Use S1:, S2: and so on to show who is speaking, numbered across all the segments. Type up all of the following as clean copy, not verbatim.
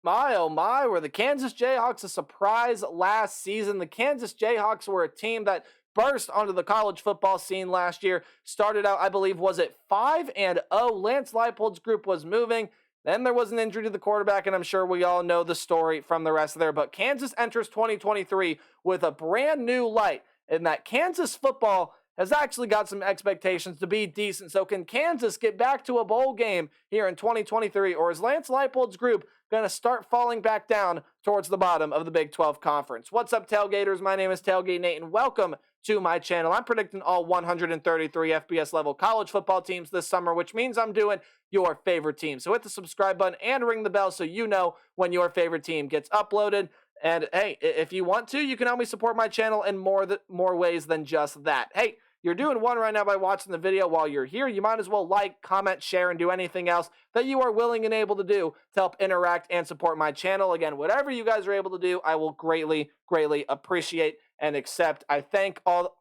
S1: My, oh my, were the Kansas Jayhawks a surprise last season? The Kansas Jayhawks were a team that burst onto the college football scene last year. Started out, I believe, was it 5-0? Lance Leipolds' group was moving. Then there was an injury to the quarterback, and I'm sure we all know the story from the rest of there. But Kansas enters 2023 with a brand new light, and that Kansas football has actually got some expectations to be decent. So can Kansas get back to a bowl game here in 2023, or is Lance Leipolds' group going to start falling back down towards the bottom of the Big 12 Conference? What's up, Tailgaters? My name is Tailgate Nate, and welcome to my channel. I'm predicting all 133 FBS level college football teams this summer, which means I'm doing your favorite team. So hit the subscribe button and ring the bell so you know when your favorite team gets uploaded. And hey, if you want to, you can help me support my channel in more ways than just that. Hey, you're doing one right now by watching the video while you're here. You might as well like, comment, share, and do anything else that you are willing and able to do to help interact and support my channel. Again, whatever you guys are able to do, I will greatly, greatly appreciate and accept. I thank all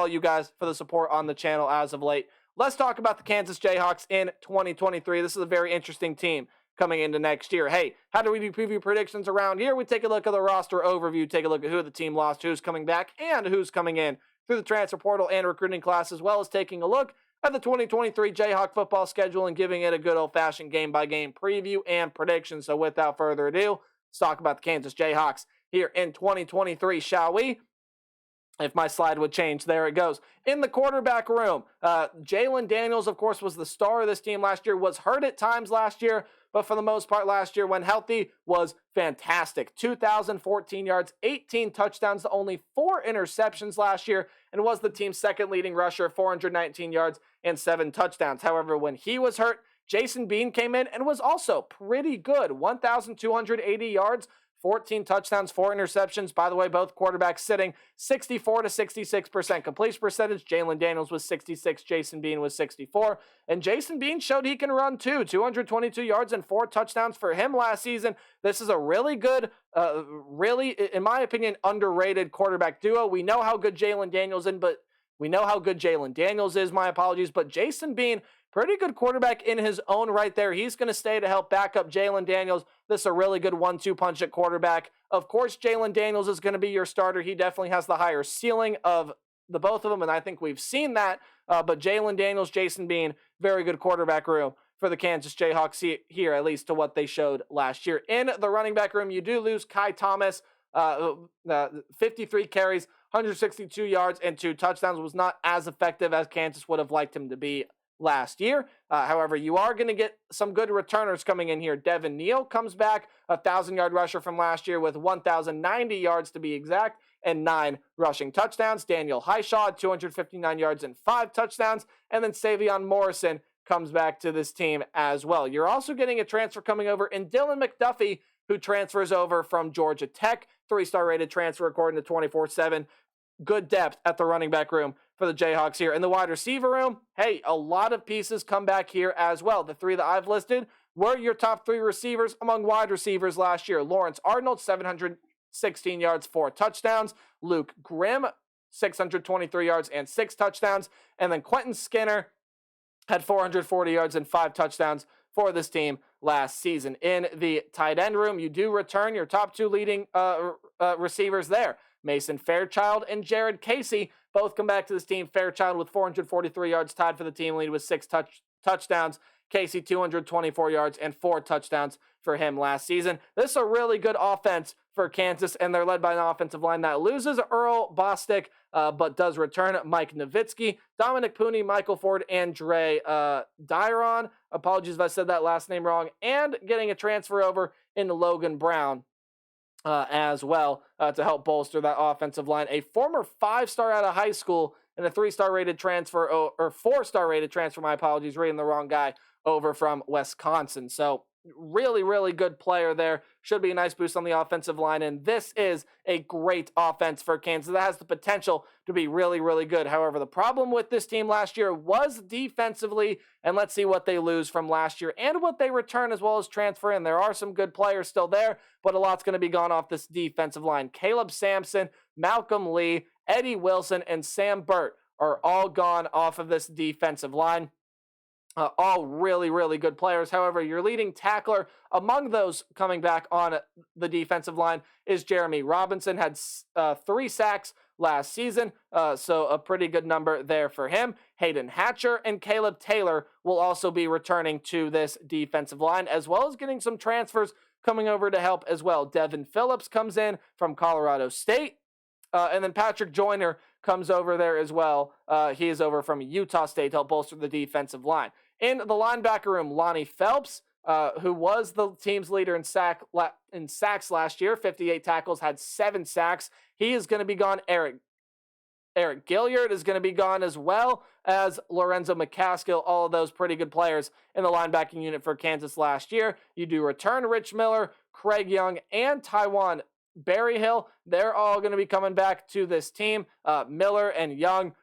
S1: you guys for the support on the channel as of late. Let's talk about the Kansas Jayhawks in 2023. This is a very interesting team coming into next year. Hey, how do we do preview predictions around here? We take a look at the roster overview, take a look at who the team lost, who's coming back, and who's coming in through the transfer portal and recruiting class, as well as taking a look at the 2023 Jayhawk football schedule and giving it a good old-fashioned game-by-game preview and prediction. So without further ado, let's talk about the Kansas Jayhawks here in 2023, shall we? If my slide would change, there it goes. In the quarterback room, Jalen Daniels, of course, was the star of this team last year, was hurt at times last year, but for the most part last year, when healthy, was fantastic. 2,014 yards, 18 touchdowns to only 4 interceptions last year, and was the team's second leading rusher, 419 yards and 7 touchdowns. However, when he was hurt, Jason Bean came in and was also pretty good. 1,280 yards, 14 touchdowns, 4 interceptions. By the way, both quarterbacks sitting 64 to 66% completion percentage. Jalen Daniels was 66, Jason Bean was 64. And Jason Bean showed he can run too. 222 yards and 4 touchdowns for him last season. This is a really good, really, in my opinion, underrated quarterback duo. We know how good Jalen Daniels is, my apologies. But Jason Bean, pretty good quarterback in his own right there. He's going to stay to help back up Jalen Daniels. This is a really good 1-2 punch at quarterback. Of course, Jalen Daniels is going to be your starter. He definitely has the higher ceiling of the both of them, and I think we've seen that. But Jalen Daniels, Jason Bean, very good quarterback room for the Kansas Jayhawks here, at least to what they showed last year. In the running back room, you do lose Kai Thomas, 53 carries, 162 yards, and 2 touchdowns. Was not as effective as Kansas would have liked him to be last year. However, you are going to get some good returners coming in here. Devin Neal comes back, a 1,000-yard rusher from last year with 1,090 yards to be exact, and 9 rushing touchdowns. Daniel Highshaw, 259 yards and 5 touchdowns. And then Savion Morrison comes back to this team as well. You're also getting a transfer coming over in Dylan McDuffie, who transfers over from Georgia Tech. 3-star rated transfer according to 24/7. Good depth at the running back room for the Jayhawks here. In the wide receiver room, hey, a lot of pieces come back here as well. The 3 that I've listed were your top 3 receivers among wide receivers last year. Lawrence Arnold, 716 yards, 4 touchdowns. Luke Grimm, 623 yards and 6 touchdowns. And then Quentin Skinner had 440 yards and 5 touchdowns for this team last season. In the tight end room, you do return your top 2 leading receivers there. Mason Fairchild and Jared Casey both come back to this team. Fairchild with 443 yards, tied for the team lead with 6 touchdowns. Casey, 224 yards and 4 touchdowns for him last season. This is a really good offense for Kansas, and they're led by an offensive line that loses Earl Bostic, but does return Mike Nowitzki, Dominic Pooney, Michael Ford, and Dre Dyron. Apologies if I said that last name wrong. And getting a transfer over into Logan Brown as well to help bolster that offensive line. A former 5-star out of high school and a 3-star rated transfer, or 4-star rated transfer, my apologies, reading the wrong guy, over from Wisconsin. So really, really good player there. Should be a nice boost on the offensive line, and this is a great offense for Kansas that has the potential to be really, really good. However, the problem with this team last year was defensively, and let's see what they lose from last year and what they return as well as transfer in. There are some good players still there, but a lot's going to be gone off this defensive line. Caleb Sampson, Malcolm Lee, Eddie Wilson, and Sam Burt are all gone off of this defensive line. All really, really good players. However, your leading tackler among those coming back on the defensive line is Jeremy Robinson. Had 3 sacks last season, so a pretty good number there for him. Hayden Hatcher and Caleb Taylor will also be returning to this defensive line, as well as getting some transfers coming over to help as well. Devin Phillips comes in from Colorado State. And then Patrick Joyner comes over there as well. He is over from Utah State to help bolster the defensive line. In the linebacker room, Lonnie Phelps, who was the team's leader in sacks last year, 58 tackles, had 7 sacks. He is going to be gone. Eric Gilliard is going to be gone, as well as Lorenzo McCaskill, all of those pretty good players in the linebacking unit for Kansas last year. You do return Rich Miller, Craig Young, and Taiwan Berryhill. They're all going to be coming back to this team. Miller and Young,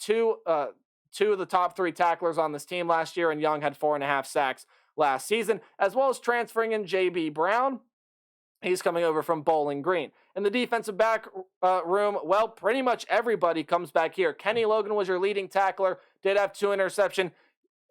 S1: two of the top 3 tacklers on this team last year, and Young had 4.5 sacks last season, as well as transferring in J.B. Brown. He's coming over from Bowling Green. In the defensive back room, well, pretty much everybody comes back here. Kenny Logan was your leading tackler, did have 2 interceptions,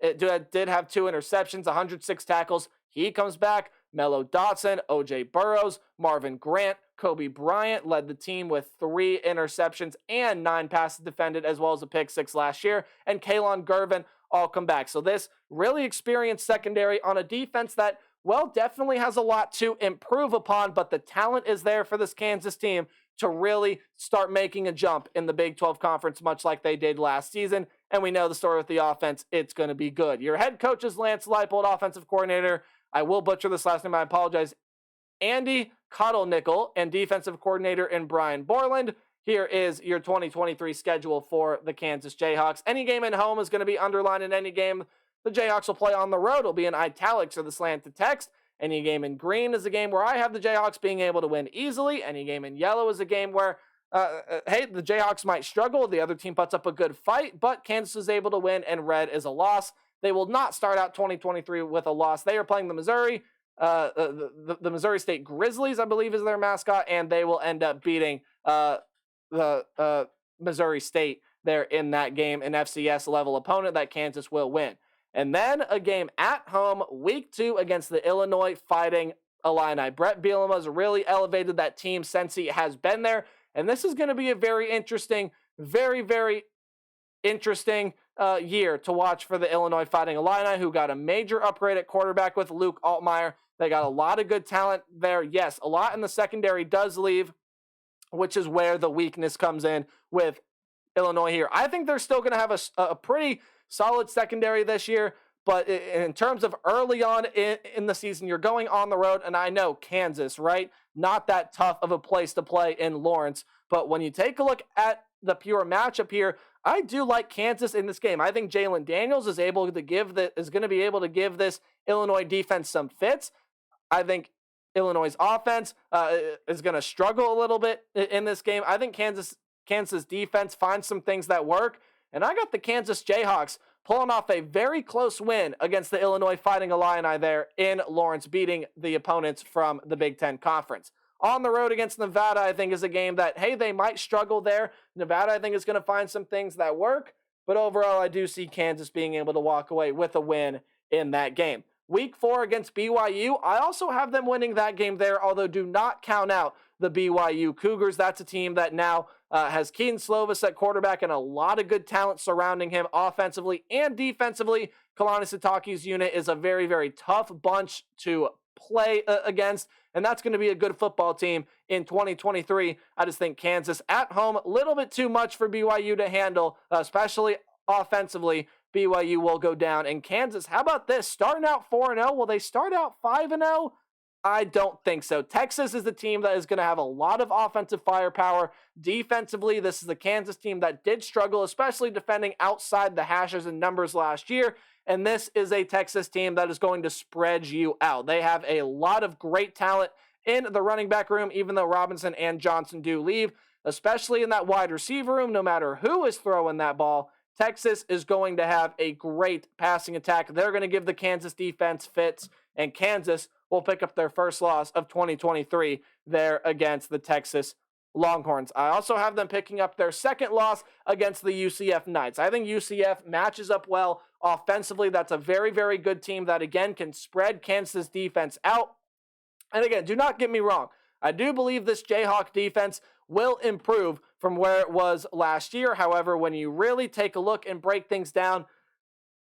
S1: 106 tackles. He comes back. Mello Dotson, O.J. Burrows, Marvin Grant, Kobe Bryant led the team with 3 interceptions and 9 passes defended, as well as a pick 6 last year. And Kalon Gervin all come back. So this really experienced secondary on a defense that, well, definitely has a lot to improve upon, but the talent is there for this Kansas team to really start making a jump in the Big 12 Conference, much like they did last season. And we know the story with the offense. It's going to be good. Your head coach is Lance Leipold, offensive coordinator. I will butcher this last name. I apologize. Andy Cottlenickel, and defensive coordinator in Brian Borland. Here is your 2023 schedule for the Kansas Jayhawks. Any game at home is going to be underlined, in any game the Jayhawks will play on the road will be in italics or the slanted text. Any game in green is a game where I have the Jayhawks being able to win easily. Any game in yellow is a game where, hey, the Jayhawks might struggle. The other team puts up a good fight, but Kansas is able to win, and red is a loss. They will not start out 2023 with a loss. They are playing the Missouri State Grizzlies, I believe, is their mascot, and they will end up beating the Missouri State there in that game, an FCS level opponent that Kansas will win. And then a game at home, week 2 against the Illinois Fighting Illini. Brett Bielema has really elevated that team since he has been there, and this is going to be a very interesting, very interesting year to watch for the Illinois Fighting Illini, who got a major upgrade at quarterback with Luke Altmaier. They got a lot of good talent there. Yes, a lot in the secondary does leave, which is where the weakness comes in with Illinois here. I think they're still going to have a pretty solid secondary this year, but in terms of early on in the season, you're going on the road, and I know Kansas, right? Not that tough of a place to play in Lawrence, but when you take a look at the pure matchup here, I do like Kansas in this game. I think Jalen Daniels is going to be able to give this Illinois defense some fits. I think Illinois' offense is going to struggle a little bit in this game. I think Kansas defense finds some things that work, and I got the Kansas Jayhawks pulling off a very close win against the Illinois Fighting Illini there in Lawrence, beating the opponents from the Big Ten Conference. On the road against Nevada, I think, is a game that, hey, they might struggle there. Nevada, I think, is going to find some things that work, but overall, I do see Kansas being able to walk away with a win in that game. Week 4 against BYU, I also have them winning that game there, although do not count out the BYU Cougars. That's a team that now has Keaton Slovis at quarterback and a lot of good talent surrounding him offensively and defensively. Kalani Sitake's unit is a very tough bunch to play against, and that's going to be a good football team in 2023. I just think Kansas at home, a little bit too much for BYU to handle, especially offensively. BYU will go down. And Kansas, how about this? Starting out 4-0, will they start out 5-0? I don't think so. Texas is the team that is going to have a lot of offensive firepower. Defensively, this is the Kansas team that did struggle, especially defending outside the hashes and numbers last year. And this is a Texas team that is going to spread you out. They have a lot of great talent in the running back room, even though Robinson and Johnson do leave, especially in that wide receiver room. No matter who is throwing that ball, Texas is going to have a great passing attack. They're going to give the Kansas defense fits, and Kansas will pick up their first loss of 2023 there against the Texas Longhorns. I also have them picking up their second loss against the UCF Knights. I think UCF matches up well offensively. That's a very, very good team that, again, can spread Kansas defense out. And again, do not get me wrong. I do believe this Jayhawk defense will improve from where it was last year. However, when you really take a look and break things down,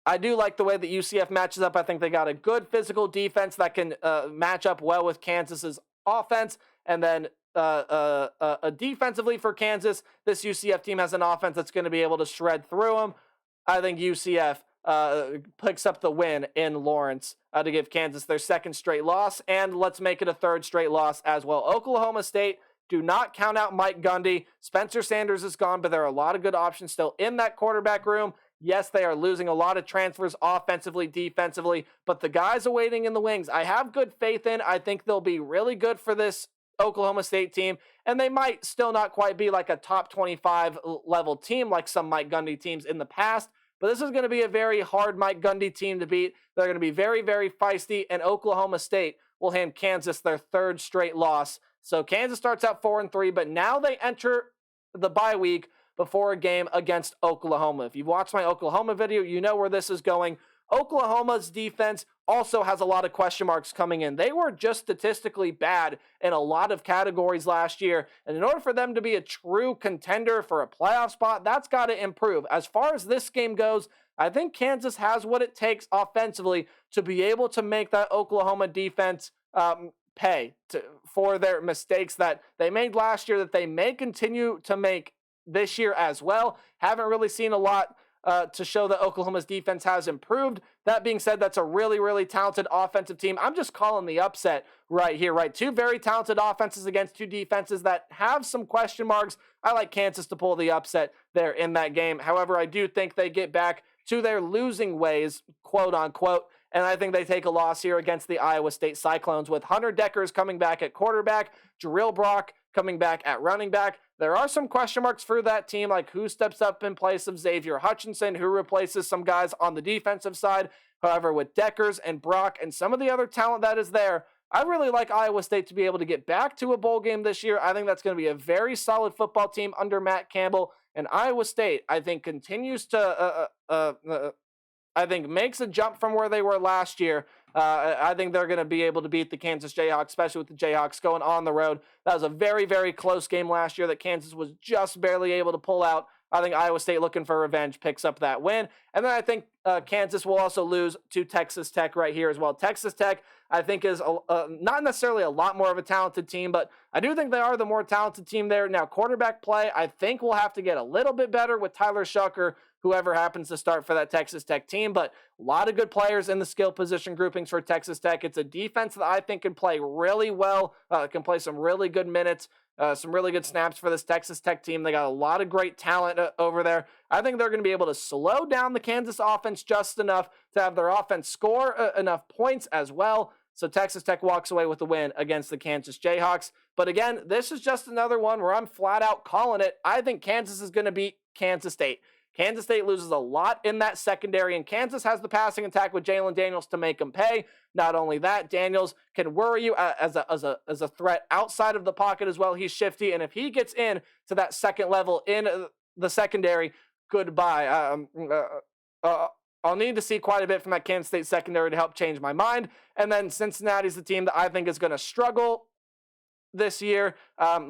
S1: I do like the way that UCF matches up. I think they got a good physical defense that can match up well with Kansas's offense. And then defensively for Kansas, this UCF team has an offense that's going to be able to shred through them. I think UCF picks up the win in Lawrence to give Kansas their second straight loss, and let's make it a third straight loss as well. Oklahoma State, do not count out Mike Gundy. Spencer Sanders is gone, but there are a lot of good options still in that quarterback room. Yes, they are losing a lot of transfers offensively, defensively, but the guys awaiting in the wings, I have good faith in. I think they'll be really good for this Oklahoma State team, and they might still not quite be like a top 25 level team like some Mike Gundy teams in the past, but this is going to be a very hard Mike Gundy team to beat. They're going to be very, very feisty, and Oklahoma State will hand Kansas their third straight loss. So Kansas starts out 4-3, but now they enter the bye week before a game against Oklahoma. If you've watched my Oklahoma video, you know where this is going. Oklahoma's defense also has a lot of question marks coming in. They were just statistically bad in a lot of categories last year, and in order for them to be a true contender for a playoff spot, that's got to improve. As far as this game goes, I think Kansas has what it takes offensively to be able to make that Oklahoma defense pay for their mistakes that they made last year, that they may continue to make this year as well. Haven't really seen a lot to show that Oklahoma's defense has improved. That being said, that's a really, really talented offensive team. I'm just calling the upset right here, right? Two very talented offenses against two defenses that have some question marks. I like Kansas to pull the upset there in that game. However, I do think they get back to their losing ways, quote unquote, and I think they take a loss here against the Iowa State Cyclones with Hunter Deckers coming back at quarterback, Jarrell Brock coming back at running back. There are some question marks for that team, like who steps up in place of Xavier Hutchinson, who replaces some guys on the defensive side. However, with Deckers and Brock and some of the other talent that is there, I really like Iowa State to be able to get back to a bowl game this year. I think that's going to be a very solid football team under Matt Campbell. And Iowa State, I think, continues to I think makes a jump from where they were last year. I think they're going to be able to beat the Kansas Jayhawks, especially with the Jayhawks going on the road. That was a very, very close game last year that Kansas was just barely able to pull out. I think Iowa State, looking for revenge, picks up that win. And then I think Kansas will also lose to Texas Tech right here as well. Texas Tech, I think, is not necessarily a lot more of a talented team, but I do think they are the more talented team there. Now, quarterback play, I think we'll have to get a little bit better with Tyler Shucker, whoever happens to start for that Texas Tech team, but a lot of good players in the skill position groupings for Texas Tech. It's a defense that I think can play really well, can play some really good minutes, some really good snaps for this Texas Tech team. They got a lot of great talent over there. I think they're going to be able to slow down the Kansas offense just enough to have their offense score enough points as well. So Texas Tech walks away with the win against the Kansas Jayhawks. But again, this is just another one where I'm flat out calling it. I think Kansas is going to beat Kansas State. Kansas State loses a lot in that secondary, and Kansas has the passing attack with Jalen Daniels to make them pay. Not only that, Daniels can worry you as a threat outside of the pocket as well. He's shifty, and if he gets in to that second level in the secondary, goodbye. I'll need to see quite a bit from that Kansas State secondary to help change my mind. And then Cincinnati's the team that I think is going to struggle this year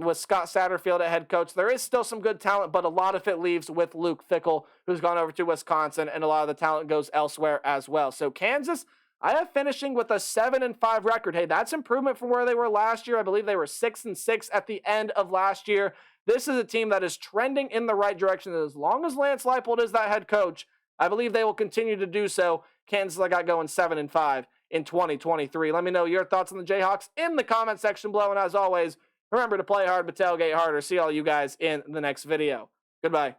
S1: with Scott Satterfield at head coach. There is still some good talent, but a lot of it leaves with Luke Fickell, who's gone over to Wisconsin, and a lot of the talent goes elsewhere as well. So Kansas, I have finishing with a 7-5 record. Hey, that's improvement from where they were last year. I believe they were 6-6 at the end of last year. This is a team that is trending in the right direction. As long as Lance Leipold is that head coach, I believe they will continue to do so. Kansas, I got going 7-5 in 2023. Let me know your thoughts on the Jayhawks in the comment section below. And as always, remember to play hard but tailgate harder. See all you guys in the next video. Goodbye.